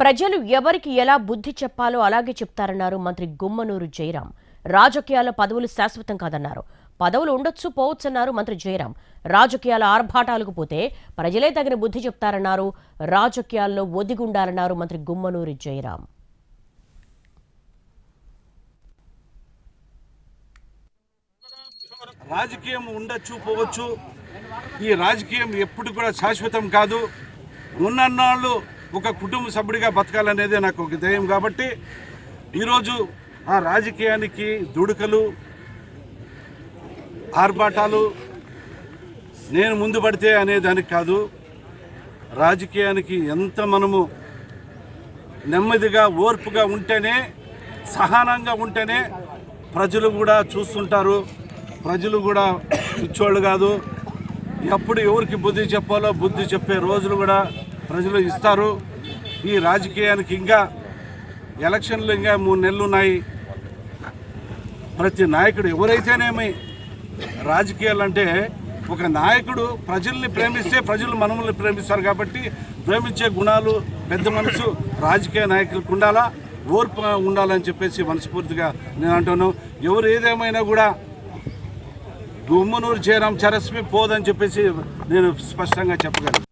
ప్రజలు ఎవరికి ఎలా బుద్ధి చెప్పాలో అలాగే చెప్తారన్నారు మంత్రి గుమ్మనూరు జయరాం. రాజకీయాల పదవులు శాశ్వతం కాదన్నారు. పదవులు ఉండొచ్చు పోవచ్చన్నారు మంత్రి జయరాం. రాజకీయాల ఆర్భాటాలకు పోతే ప్రజలే తగిన బుద్ధి చెప్తారన్నారు. రాజకీయాల్లో ఒదిగుండాలన్నారు మంత్రి గుమ్మనూరు జయరాం. రాజకీయం ఉండొచ్చు పోవచ్చు. ఈ రాజకీయం ఎప్పుడు కూడా శాశ్వతం కాదు. ఉన్నన్నాళ్ళు ఒక కుటుంబ సభ్యుడిగా బతకాలనేదే నాకు ఒక ధ్యేయం. కాబట్టి ఈరోజు ఆ రాజకీయానికి దుడుకలు, ఆర్భాటాలు నేను ముందు పడితే అనేదానికి కాదు. రాజకీయానికి ఎంత మనము నెమ్మదిగా ఓర్పుగా ఉంటేనే, సహనంగా ఉంటేనే ప్రజలు కూడా చూస్తుంటారు. ప్రజలు కూడా ఇచ్చోళ్ళు కాదు. ఎప్పుడు ఎవరికి బుద్ధి చెప్పాలో బుద్ధి చెప్పే రోజులు కూడా ప్రజలు ఇస్తారు. ఈ రాజకీయానికి ఇంకా ఎలక్షన్లు ఇంకా 3 నెలలు ఉన్నాయి. ప్రతి నాయకుడు ఎవరైతేనేమి, రాజకీయాలు అంటే ఒక నాయకుడు ప్రజల్ని ప్రేమిస్తే ప్రజలు మనల్ని ప్రేమిస్తారు. కాబట్టి ప్రేమించే గుణాలు, పెద్ద మనసు రాజకీయ నాయకులకు ఉండాలా, ఓర్పు ఉండాలని చెప్పేసి మనస్ఫూర్తిగా నేను అంటున్నాను. ఎవరు ఏదేమైనా కూడా గుమ్మనూరు జయరాం చరస్మి పోదని చెప్పేసి నేను స్పష్టంగా చెప్పగలను.